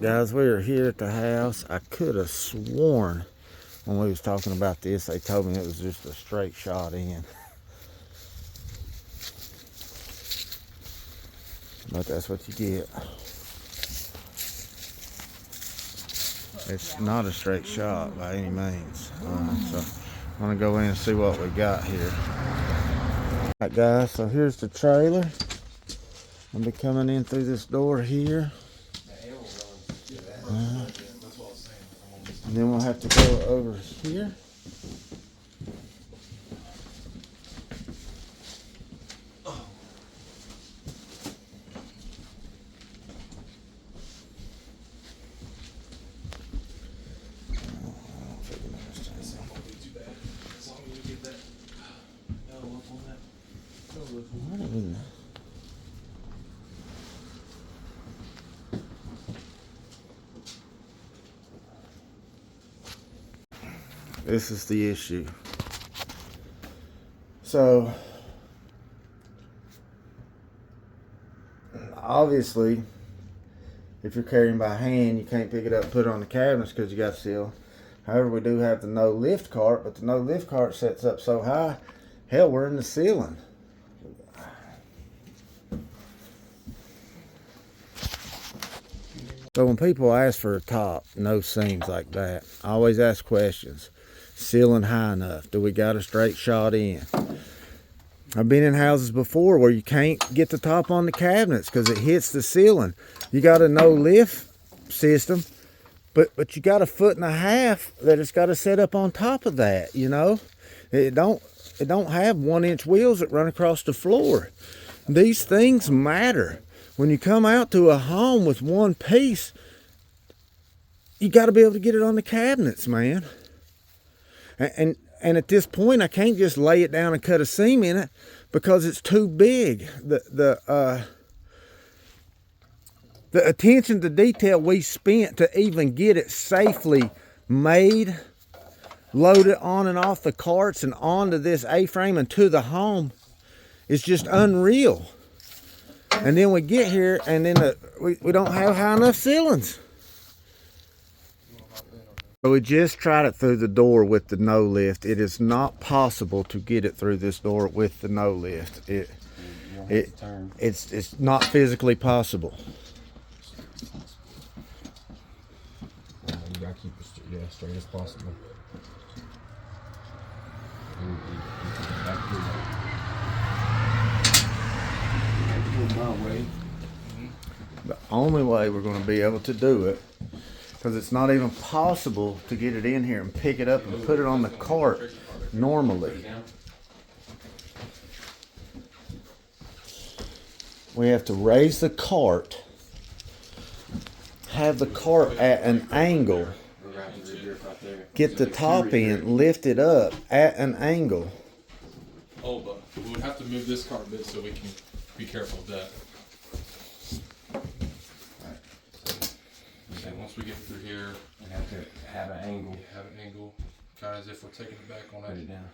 Guys, we are here at the house. I could have sworn when we was talking about this, they told me it was just a straight shot in. But that's what you get. It's not a straight shot by any means. So I'm gonna go in and see what we got here. Alright guys, so here's the trailer. I'll be coming in through this door here. And then we'll have to go over here. This is the issue. So obviously if you're carrying by hand, you can't pick it up and put it on the cabinets because you got seal. However, we do have the no lift cart, but the no lift cart sets up so high, hell, we're in the ceiling. So when people ask for a top, no seams like that, I always ask questions. Ceiling high enough? Do we got a straight shot in? I've been in houses before where you can't get the top on the cabinets because it hits the ceiling. You got a no lift system, but you got 1.5 feet that it's got to set up on top of that, you know? It don't have 1-inch wheels that run across the floor. These things matter. When you come out to a home with one piece, you got to be able to get it on the cabinets, man. And at this point, I can't just lay it down and cut a seam in it because it's too big. The attention to detail we spent to even get it safely made, loaded on and off the carts and onto this A-frame and to the home is just unreal. And then we get here and then we don't have high enough ceilings. So we just tried it through the door with the no lift. It is not possible to get it through this door with the no lift. It's not physically possible. You gotta keep it straight as possible. The only way we're going to be able to do it, because it's not even possible to get it in here and pick it up and put it on the cart normally. We have to raise the cart, have the cart at an angle, get the top in, lift it up at an angle. Oh, but we would have to move this cart a bit so we can be careful of that. And once we get through here, We have to have an angle. kind of as if we're taking it back on Put it. it down.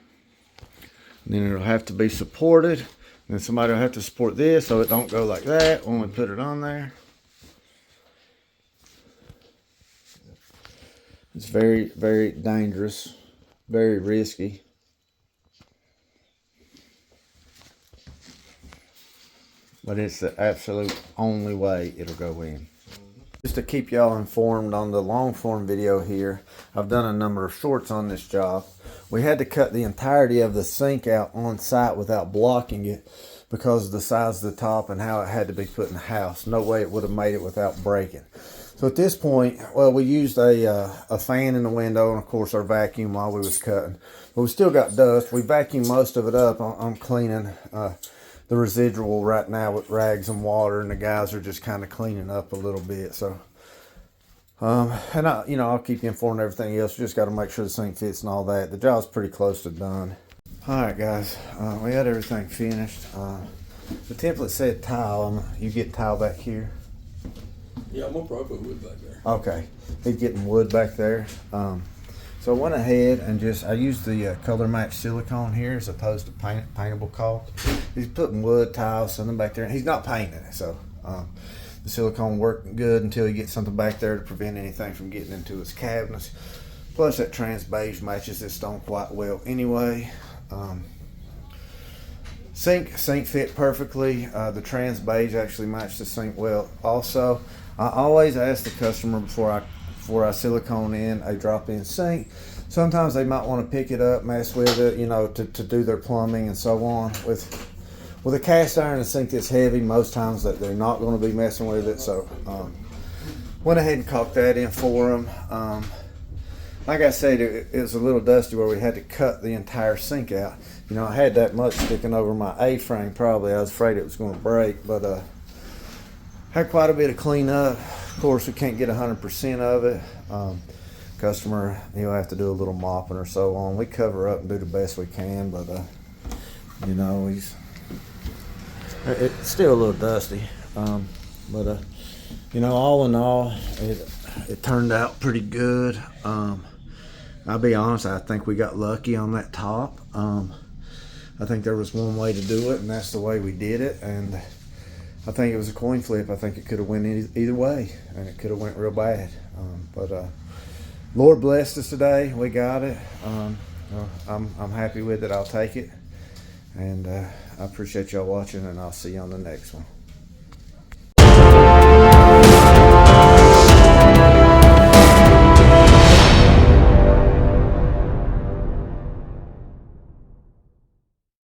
And then it'll have to be supported. And then somebody will have to support this so it don't go like that when we put it on there. It's very, very dangerous, very risky. But it's the absolute only way it'll go in. Just to keep y'all informed on the long form video here, I've done a number of shorts on this job. We had to cut the entirety of the sink out on site without blocking it because of the size of the top and how it had to be put in the house. No way it would have made it without breaking. So at this point, well, we used a fan in the window and of course our vacuum while we was cutting. But we still got dust. We vacuumed most of it up. I'm cleaning the residual right now with rags and water, and the guys are just kind of cleaning up a little bit. So, and I'll keep you informed of everything else. You just got to make sure the sink fits and all that. The job's pretty close to done. All right, guys, we had everything finished. The template said tile. You get tile back here. Yeah, I'm gonna probably put wood back there. Okay, he's getting wood back there. So I went ahead and I used the color match silicone here as opposed to paintable caulk. He's putting wood, tile, something back there. He's not painting it, so the silicone worked good until you get something back there to prevent anything from getting into its cabinets. Plus that trans beige matches this stone quite well anyway. Sink fit perfectly. The trans beige actually matched the sink well also. I always ask the customer before I silicone in a drop-in sink. Sometimes they might want to pick it up, mess with it, you know, to do their plumbing and so on. With a cast iron sink this heavy, most times that they're not going to be messing with it. So went ahead and caulked that in for them. Like I said, it was a little dusty where we had to cut the entire sink out. You know, I had that much sticking over my A-frame probably. I was afraid it was going to break, but had quite a bit of cleanup. Of course, we can't get 100% of it. Customer, he'll have to do a little mopping or so on. We cover up and do the best we can, but you know, it's still a little dusty. But you know, all in all, it turned out pretty good. I'll be honest, I think we got lucky on that top. I think there was one way to do it, and that's the way we did it. And I think it was a coin flip. I think it could have went either way, and it could have went real bad. But Lord blessed us today. We got it. I'm happy with it. I'll take it. And I appreciate y'all watching, and I'll see you on the next one.